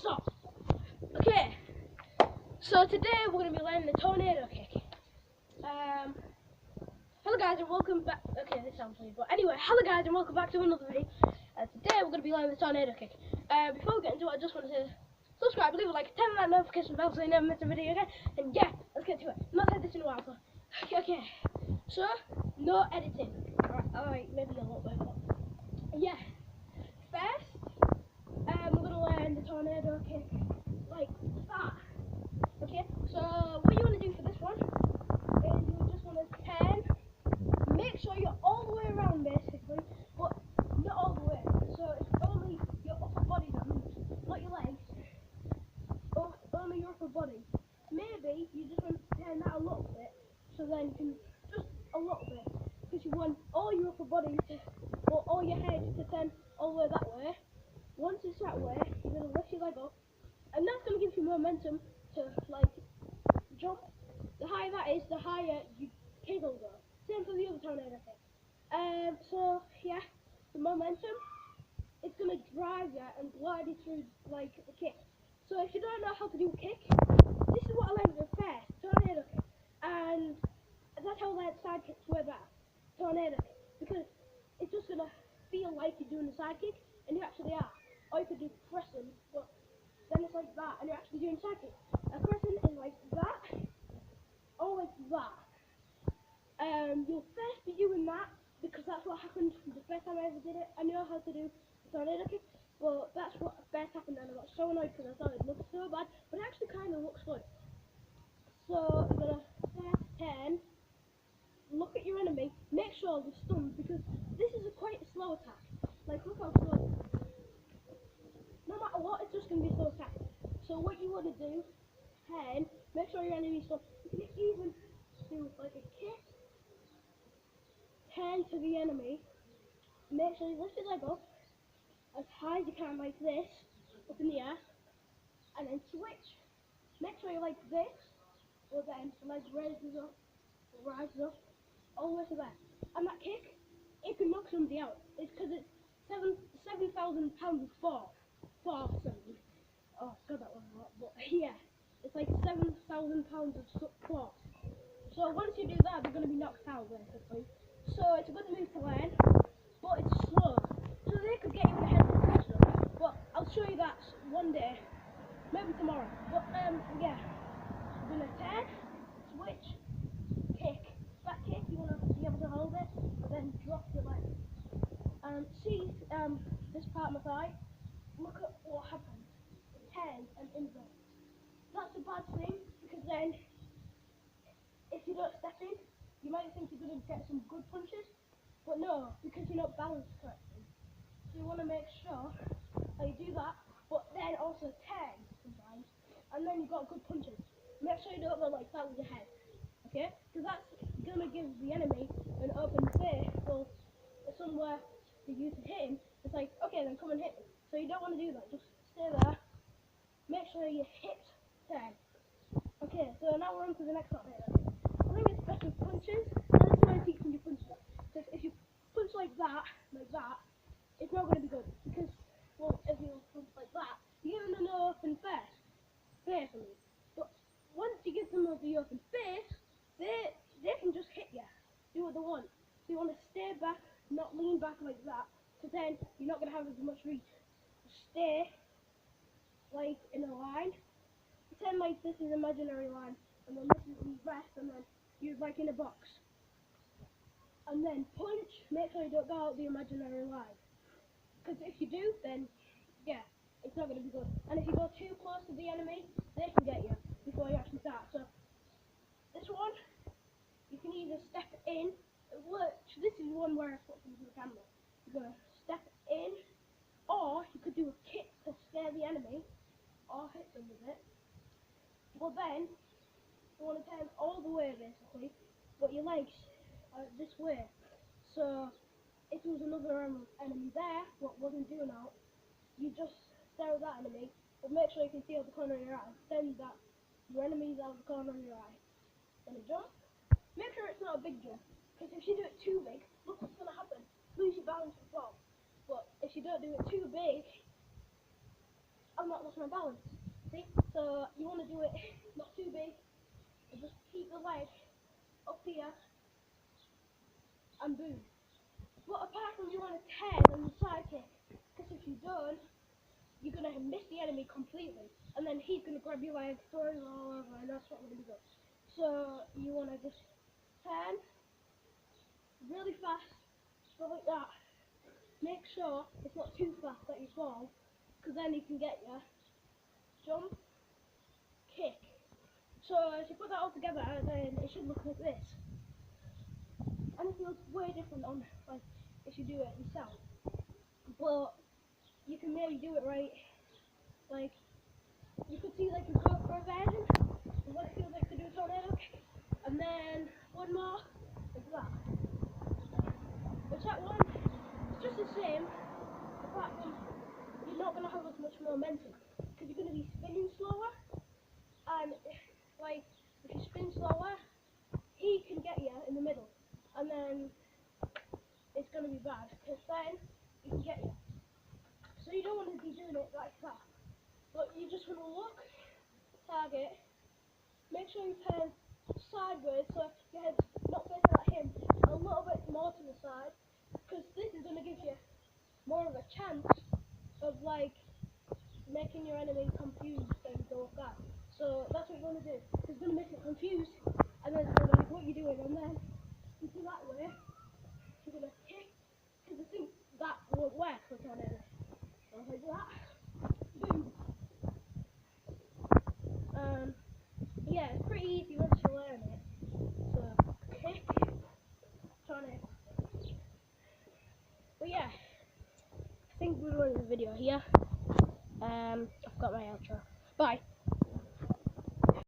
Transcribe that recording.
stop. Okay, so today we're going to be learning the tornado kick. Hello guys and welcome back. Okay, this sounds weird, but anyway, hello guys and welcome back to another video. Today we're going to be learning the tornado kick. Before we get into it, I just want to subscribe, leave a like, turn on that notification bell so you never miss a video again. And yeah, let's get to it. I've not said this in a while, so okay. So no editing. Alright, maybe a little bit, but yeah. First, we're going to learn the tornado kick like that. Okay, so what you want to do for this one is you just want to turn. Make sure you're all the way around basically, but not all the way. So it's only your upper body that moves, not your legs. Only your upper body. Maybe you just want to turn that a little bit, so then you can just a little bit, because you want all your upper body to, or all your head to turn all the way that way. Once it's that way, you're going to lift your leg up, and that's going to give you momentum to like jump. The higher that is, the higher your kick will go. Same for the other tornado kick. So yeah, the momentum, it's gonna drive you and glide you through like the kick. So if you don't know how to do a kick, this is what I learned at first, tornado kick. And that's how I learned side kicks were better. Tornado kick. Because it's just gonna feel like you're doing a side kick, and you actually are. Or you could do pressing, but then it's like that, and you're actually doing side kick. Pressing is like that, or like that. You'll first be doing that, because that's what happened the first time I ever did it. I knew how to do tornado kick, but that's what first happened, and I got so annoyed because I thought it looked so bad, but it actually kind of looks good. So I'm gonna first turn, look at your enemy, make sure they're stunned, because this is quite a slow attack. Like, look how slow. No matter what, it's just gonna be a slow attack. So what you want to do, turn, make sure your enemy's stunned. You can even do like a kick, turn to the enemy, make sure you lift your leg up as high as you can, like this, up in the air, and then switch. Make sure you're like this, but then the leg rises up, all the way to there. And that kick, it can knock somebody out. It's because it's 7,000 pounds of force. Oh god, that was a lot, but yeah, it's like 7,000 pounds of force. So once you do that, they're going to be knocked out basically. So it's a good move to learn, but it's slow. So they could get you in the head faster. But I'll show you that one day, maybe tomorrow. But yeah, you're going to turn, switch, kick. That kick, you want to be able to hold it, then drop your leg. And see this part of my thigh? Look at what happens. It turns and inverts. That's a bad thing, because then if you don't step in, you might think you're going to get some good punches, but no, because you're not balanced correctly. So you want to make sure that you do that, but then also turn sometimes, and then you've got good punches. Make sure you don't go like that with your head, okay? Because that's going to give the enemy an open space, so somewhere for you to hit him. It's like, okay, then come and hit me. So you don't want to do that, just stay there, make sure you hit, turn. Okay, so now we're on to the next one here. I think it's best with punches, and that's why I'm teaching you punches. Because if you punch like that, it's not going to be good. Because, well, if you punch like that, you give them an open face, basically. But once you give them the open face, they can just hit you, do what they want. So you want to stay back, not lean back like that, because then you're not going to have as much reach. Stay, like, in a line. Pretend like this is an imaginary line, and then this is the rest, and then you're like in a box. And then punch, make sure you don't go out the imaginary line. Because if you do, then yeah, it's not going to be good. And if you go too close to the enemy, they can get you before you actually start. So this one, you can either step in, this is one where I put into the camera. You're going to step in, or you could do a kick to scare the enemy, or hit them with it. Well then, you want to turn all the way basically, but your legs are this way. So if there was another enemy there, what wasn't doing that, you just stare at that enemy, but make sure you can see out the corner of your eye. Then that your enemy's out of the corner of your eye. Then a jump. Make sure it's not a big jump, because if you do it too big, look what's going to happen. Lose your balance and fall. But if you don't do it too big, I'm not lost my balance. See? So you want to do it not too big, and just keep the leg up here, and boom. But apart from you want to turn on the side kick, because if you don't, you're going to miss the enemy completely, and then he's going to grab your leg, throw you all over, and that's what we're going to do. So you want to just turn really fast, go like that. Make sure it's not too fast that you fall, because then he can get you. Jump, kick. So as you put that all together, then it should look like this. And it feels way different on like if you do it yourself. But you can maybe do it right. Like you could see like a GoPro version of what it feels like to do a tornado kick. And then one more like that. Which that one is just the same, apart from you're not gonna have as much momentum. Because you're gonna be spinning slower, and like if you spin slower, he can get you in the middle, and then it's gonna be bad because then he can get you. So you don't want to be doing it like that, but you just want to look, target, make sure you turn sideways so your head's not facing at him, a little bit more to the side, because this is gonna give you more of a chance of like making your enemy confused and go down. So that's what you want to do. It's going to make it confused, and then it's going to be like, what are you doing? And then you do that way, you're going to kick, because I think that won't work for tornado. So like that, boom. Yeah, it's pretty easy once you learn it. So kick, tornado. But yeah, I think we're running the video here. I've got my outro. Bye.